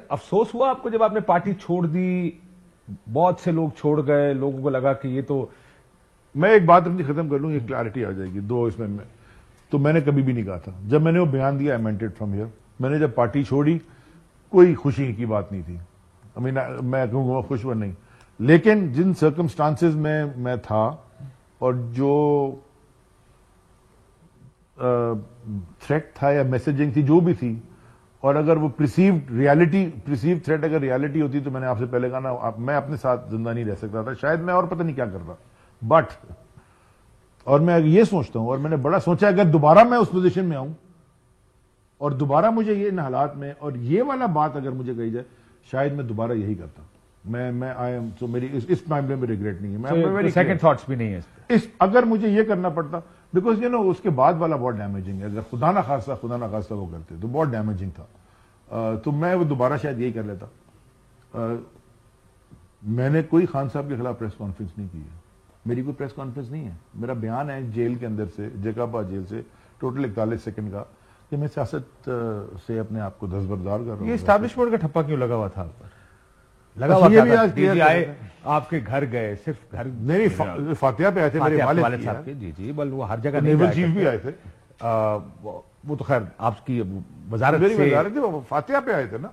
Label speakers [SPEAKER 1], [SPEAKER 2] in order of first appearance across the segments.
[SPEAKER 1] افسوس ہوا آپ کو جب آپ نے پارٹی چھوڑ دی؟ بہت سے لوگ چھوڑ گئے، لوگوں کو لگا کہ یہ تو...
[SPEAKER 2] میں ایک بات اپنی ختم کر لوں، یہ کلیئرٹی آ جائے گی دو اس میں تو میں نے کبھی بھی نہیں کہا تھا جب میں نے وہ بیان دیا I meant it from here. میں نے جب پارٹی چھوڑی کوئی خوشی کی بات نہیں تھی. میں کہوں گا خوش نہیں، لیکن جن سرکمسٹانسز میں میں تھا اور جو تھریٹ تھا یا میسجنگ تھی جو بھی تھی، اور اگر وہ پرسیو تھریٹ اگر ریالٹی ہوتی تو میں نے آپ سے پہلے کہا نا میں اپنے ساتھ زندہ نہیں رہ سکتا تھا، شاید میں اور پتہ نہیں کیا کرتا. بٹ اور میں یہ سوچتا ہوں اور میں نے بڑا سوچا اگر دوبارہ میں اس پوزیشن میں آؤں اور دوبارہ مجھے یہ ان حالات میں اور یہ والا بات اگر مجھے کہی جائے شاید میں دوبارہ یہی کرتا. میں میری اس معاملے میں ریگریٹ نہیں ہے. میں
[SPEAKER 1] سیکنڈ تھاٹس بھی نہیں ہے
[SPEAKER 2] اگر مجھے یہ کرنا پڑتا بیکاز اس کے بعد والا بہت ڈیمیجنگ ہے. اگر خدا نہ خاصہ وہ کرتے تو بہت ڈیمیجنگ تھا. تو میں وہ دوبارہ شاید یہی کر لیتا. میں نے کوئی خان صاحب کے خلاف پریس کانفرنس نہیں کی ہے. میری کوئی پریس کانفرنس نہیں ہے. میرا بیان ہے جیل کے اندر سے جیکب آباد جیل سے ٹوٹل 41 سیکنڈ کا کہ میں سیاست سے اپنے آپ کو دستبردار کر رہا ہوں.
[SPEAKER 1] یہ اسٹیبلشمنٹ کا ٹھپا کیوں لگا ہوا تھا آپ پر؟ لگا ہوا تھا آئے آپ کے گھر گئے صرف گھر
[SPEAKER 2] نہیں فاتحہ پہ آئے تھے میرے والد صاحب کے.
[SPEAKER 1] جی بل وہ ہر جگہ
[SPEAKER 2] نیول چیف بھی آئے تھے.
[SPEAKER 1] وہ تو خیر آپ کی وزارت
[SPEAKER 2] فاتحہ پہ آئے تھے نا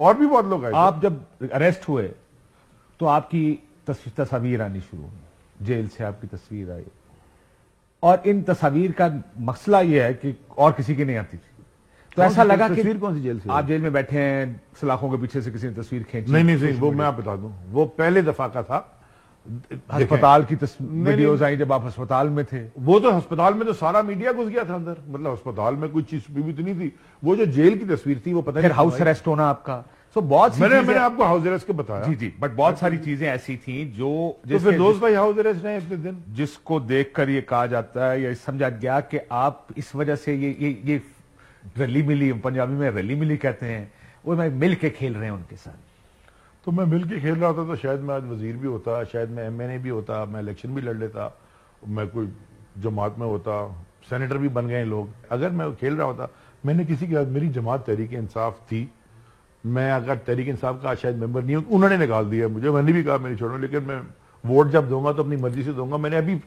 [SPEAKER 2] اور بھی بہت لوگ آئے.
[SPEAKER 1] آپ جب اریسٹ ہوئے تو آپ کی تصاویر آنی شروع ہوئی، جیل سے آپ کی تصویر آئی اور ان تصاویر کا مسئلہ یہ ہے کہ اور کسی کی نہیں آتی تھی. تو ایسا لگا کہ
[SPEAKER 2] تصویر کون سی جیل سے
[SPEAKER 1] آپ جیل میں بیٹھے ہیں سلاخوں کے پیچھے سے کسی نے تصویر کھینچی؟
[SPEAKER 2] نہیں وہ میں آپ بتا دوں وہ پہلے دفعہ کا تھا.
[SPEAKER 1] ہسپتال کی ویڈیوز آئی جب آپ ہسپتال میں تھے.
[SPEAKER 2] وہ تو ہسپتال میں تو سارا میڈیا گھس گیا تھا اندر. مطلب ہسپتال میں کوئی چیز بھی تو نہیں تھی. وہ جو جیل کی تصویر تھی وہ پتہ
[SPEAKER 1] نہیں ہاؤس اریسٹ ہونا آپ کا. سو بہت سی
[SPEAKER 2] میں نے آپ کو ہاؤس اریسٹ کے بتایا.
[SPEAKER 1] جی بٹ بہت ساری چیزیں ایسی تھیں جو
[SPEAKER 2] دوست بھائی ہاؤس اریسٹ ہیں اتنے دن
[SPEAKER 1] جس کو دیکھ کر یہ کہا جاتا ہے یا سمجھا گیا کہ آپ اس وجہ سے یہ رلی ملی، پنجابی میں رلی ملی کہتے ہیں، وہ میں مل کے کھیل رہے ہیں ان کے ساتھ.
[SPEAKER 2] تو میں مل کے کھیل رہا ہوتا تو شاید میں آج وزیر بھی ہوتا، شاید میں MNA بھی ہوتا، میں الیکشن بھی لڑ لیتا، میں کوئی جماعت میں ہوتا، سینیٹر بھی بن گئے لوگ. اگر میں کھیل رہا ہوتا میں نے کسی کے میری جماعت تحریک انصاف تھی، میں اگر تحریک انصاف کا شاید ممبر نہیں ہوں، انہوں نے نکال دیا مجھے. میں نے بھی کہا میں نہیں چھوڑوں، لیکن میں ووٹ جب دوں گا تو اپنی مرضی سے دوں گا. میں نے ابھی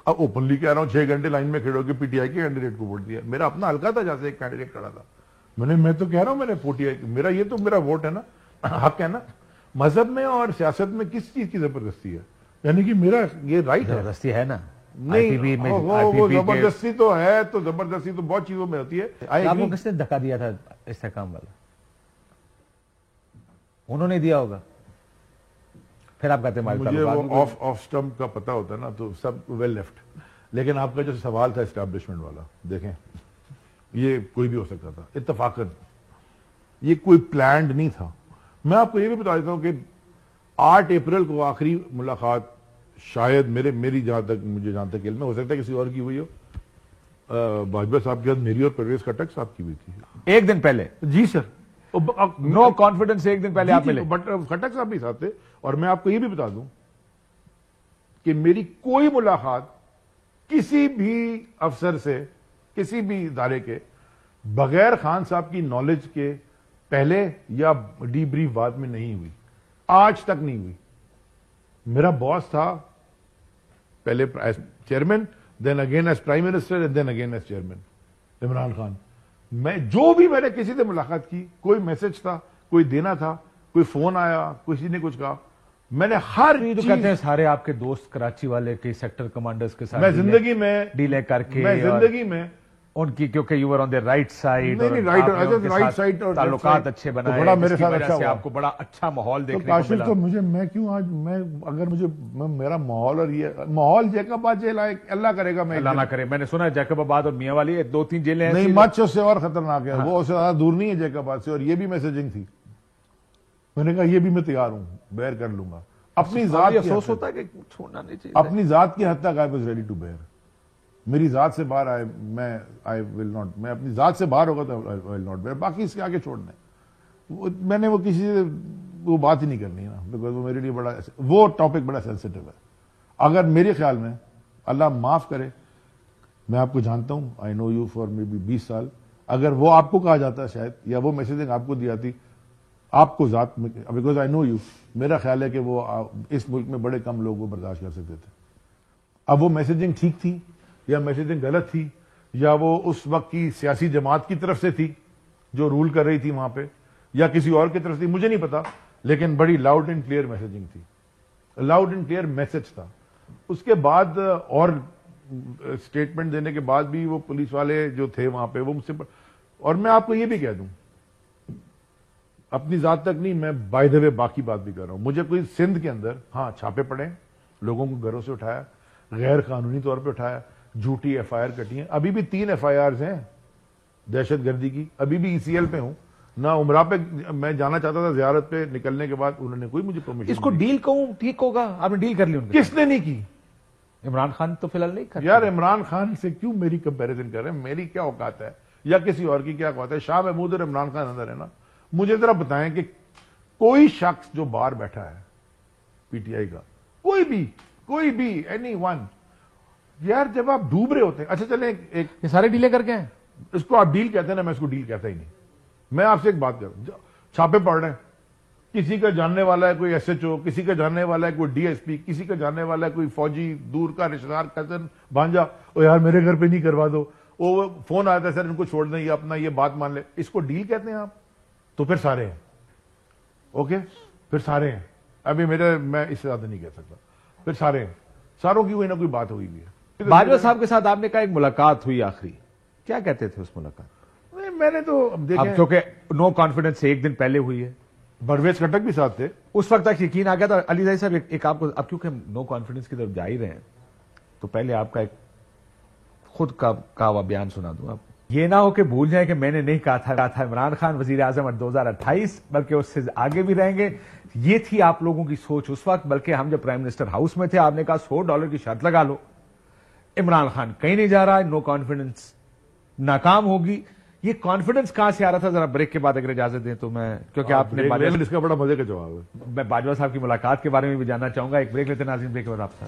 [SPEAKER 2] اوپنلی کہہ رہا ہوں 6 گھنٹے لائن میں کھڑے ہو کے PTI کے کینڈیڈیٹ کو ووٹ دیا. میرا اپنا حلقہ تھا جیسے ایک کینڈیڈیٹ کھڑا تھا. میں تو کہہ رہا ہوں میں نے PTI میرا یہ تو میرا ووٹ ہے نا، حق ہے نا. مذہب میں اور سیاست میں کس چیز کی زبردستی ہے؟ یعنی کہ میرا یہ رائٹ ہے.
[SPEAKER 1] زبردستی ہے نا؟
[SPEAKER 2] نہیں وہ زبردستی تو ہے، تو زبردستی تو بہت چیزوں میں ہوتی ہے.
[SPEAKER 1] آپ کو کس نے دھکا دیا تھا استحکام والا؟ انہوں نے دیا ہوگا. پھر آپ کہتے ہیں
[SPEAKER 2] مجھے وہ آف سٹمپ کا پتا ہوتا ہے نا تو سب ویل لیفٹ. لیکن آپ کا جو سوال تھا اسٹیبلشمنٹ والا، دیکھیں یہ کوئی بھی ہو سکتا تھا اتفاقاً، یہ کوئی پلانڈ نہیں تھا. میں آپ کو یہ بھی بتا دیتا ہوں کہ 8 اپریل کو آخری ملاقات شاید میری جہاں تک علم ہے، ہو سکتا ہے کسی اور کی ہوئی ہو، باجوہ صاحب کے ساتھ میری اور پرویز خٹک صاحب کی ہوئی تھی.
[SPEAKER 1] ایک دن پہلے؟
[SPEAKER 2] جی سر.
[SPEAKER 1] نو کانفیڈنس ایک دن پہلے آپ ملے؟
[SPEAKER 2] بٹ خٹک صاحب بھی ساتھ تھے. اور میں آپ کو یہ بھی بتا دوں کہ میری کوئی ملاقات کسی بھی افسر سے کسی بھی ادارے کے بغیر خان صاحب کی نالج کے پہلے یا ڈی بریف بعد میں نہیں ہوئی، آج تک نہیں ہوئی. میرا باس تھا پہلے as chairman, then again as prime minister and then again as chairman, Imran Khan. میں جو بھی میں نے کسی سے ملاقات کی، کوئی میسج تھا، کوئی دینا تھا، کوئی فون آیا، کسی نے کچھ کہا، میں نے ہر
[SPEAKER 1] تو کہتے ہیں سارے آپ کے دوست کراچی والے کے سیکٹر کمانڈرز کے ساتھ
[SPEAKER 2] میں زندگی میں
[SPEAKER 1] ڈیلے کر کے،
[SPEAKER 2] میں زندگی میں
[SPEAKER 1] ان کی کیونکہ you were on the right side,
[SPEAKER 2] right side اور
[SPEAKER 1] تعلقات اچھے بنائے،
[SPEAKER 2] بڑا میرے ساتھ
[SPEAKER 1] اچھا ہوا، آپ کو بڑا اچھا ماحول دیکھنے کو ملا.
[SPEAKER 2] تو مجھے میں کیوں آج میں اگر مجھے میرا ماحول اور یہ ماحول جیکب آباد جیل آئے، اللہ کرے گا میں
[SPEAKER 1] اللہ نہ کرے. میں نے سنا ہے جیکب آباد اور میاں والی 2-3 جیلیں
[SPEAKER 2] نہیں، مچ اس سے اور خطرناک ہے. وہ اس سے زیادہ دور نہیں ہے جیکب آباد سے. اور یہ بھی میسجنگ تھی. میں نے کہا یہ بھی میں تیار ہوں، بیئر کر لوں گا. اپنی ذات کی
[SPEAKER 1] افسوس ہوتا ہے کہ چھوڑنا نہیں چاہیے.
[SPEAKER 2] اپنی ذات کی حد تک I was ready to bear. میری ذات سے باہر آئے میں اپنی ذات سے باہر ہوگا تو آئی ول ناٹ بیئر. باقی اس کے آگے چھوڑنا ہے. میں نے وہ کسی سے وہ بات ہی نہیں کرنی نا، بیکاز وہ میرے لیے وہ ٹاپک بڑا سینسیٹیو ہے. اگر میرے خیال میں اللہ معاف کرے، میں آپ کو جانتا ہوں، آئی نو یو فار مے بی 20 سال، اگر وہ آپ کو کہا جاتا شاید یا وہ میسیجنگ آپ کو دی آتی آپ کو ذات میں, بیکاز آئی نو یو, میرا خیال ہے کہ وہ اس ملک میں بڑے کم لوگ وہ برداشت کر سکتے تھے. اب وہ میسجنگ ٹھیک تھی یا میسجنگ غلط تھی, یا وہ اس وقت کی سیاسی جماعت کی طرف سے تھی جو رول کر رہی تھی وہاں پہ, یا کسی اور کی طرف سے, مجھے نہیں پتا, لیکن بڑی لاؤڈ اینڈ کلیئر میسجنگ تھی, لاؤڈ اینڈ کلیئر میسج تھا. اس کے بعد اور اسٹیٹمنٹ دینے کے بعد بھی وہ پولیس والے جو تھے وہاں پہ وہ مجھ سے, اور میں آپ کو یہ بھی کہہ دوں, اپنی ذات تک نہیں, میں بائی دا وے باقی بات بھی کر رہا ہوں, مجھے کوئی سندھ کے اندر ہاں چھاپے پڑے, لوگوں کو گھروں سے اٹھایا, غیر قانونی طور پہ اٹھایا, جھوٹی ایف آئی آر کٹی ہیں, ابھی بھی 3 ایف آئی آرز ہیں دہشت گردی کی, ابھی بھی ای سی ایل پہ ہوں نہ. عمرہ پہ میں جانا چاہتا تھا زیارت پہ, نکلنے کے بعد انہوں نے کوئی مجھے پرمیشن.
[SPEAKER 1] اس کو ڈیل کہوں ٹھیک ہوگا؟ آپ نے ڈیل کر لی ان کے؟
[SPEAKER 2] کس نے نہیں کی؟
[SPEAKER 1] عمران خان تو فی الحال نہیں کر.
[SPEAKER 2] یار عمران خان سے کیوں میری کمپیریزن کر رہے ہیں؟ میری کیا اوقات ہے یا کسی اور کی کیا اوقات ہے؟ شاہ محمود اور عمران خان اندر ہے نا. مجھے ذرا بتائیں کہ کوئی شخص جو باہر بیٹھا ہے پی ٹی آئی کا, کوئی بھی اینی ون, یار جب آپ ڈوب رہے ہوتے ہیں, اچھا چلیں ایک,
[SPEAKER 1] یہ سارے ڈیلے کر کے ہیں.
[SPEAKER 2] اس کو آپ ڈیل کہتے ہیں نا, میں اس کو ڈیل کہتا ہی نہیں. میں آپ سے ایک بات کروں, چھاپے پڑ رہے ہیں, کسی کا جاننے والا ہے کوئی ایس ایچ او, کسی کا جاننے والا ہے کوئی ڈی ایس پی, کسی کا جاننے والا ہے کوئی فوجی دور کا رشتہ دار, کزن, بھانجا, او یار میرے گھر پہ نہیں کروا دو, وہ فون آتا ہے سر ان کو چھوڑ دیں, یہ اپنا یہ بات مان لے. اس کو ڈیل کہتے ہیں آپ؟ تو پھر سارے ہیں, اوکے, پھر سارے ہیں. ابھی میں اس سے زیادہ نہیں کہہ سکتا. پھر سارے ہیں, ساروں کی کوئی نہ کوئی بات ہوئی بھی ہے.
[SPEAKER 1] باجوہ صاحب کے ساتھ آپ نے کہا ایک ملاقات ہوئی آخری, کیا کہتے تھے اس ملاقات؟
[SPEAKER 2] میں نے تو
[SPEAKER 1] اب
[SPEAKER 2] دیکھیں,
[SPEAKER 1] چونکہ نو کانفیڈنس سے ایک دن پہلے ہوئی ہے,
[SPEAKER 2] پرویز خٹک بھی ساتھ تھے,
[SPEAKER 1] اس وقت تک یقین آ گیا تھا. علی زاہد صاحب ایک آپ کو, اب کیونکہ نو کانفیڈنس کی طرف جا ہی رہے ہیں, تو پہلے آپ کا ایک خود کا ہوا بیان سنا دوں آپ. یہ نہ ہو کہ بھول جائیں کہ میں نے نہیں کہا تھا عمران خان وزیر اعظم 2028, بلکہ اس سے آگے بھی رہیں گے. یہ تھی آپ لوگوں کی سوچ اس وقت. بلکہ ہم جب پرائم منسٹر ہاؤس میں تھے, آپ نے کہا $100 کی شرط لگا لو, عمران خان کہیں نہیں جا رہا ہے, نو کانفیڈنس ناکام ہوگی. یہ کانفیڈنس کہاں سے آ رہا تھا؟ ذرا بریک کے بعد اگر اجازت دیں تو میں, کیونکہ آپ نے
[SPEAKER 2] اس کا بڑا مزے کا جواب ہے.
[SPEAKER 1] میں باجوہ صاحب کی ملاقات کے بارے میں بھی جاننا چاہوں گا. ایک بریک لیتے ہیں ناظرین, بریک کے بعد آپ سے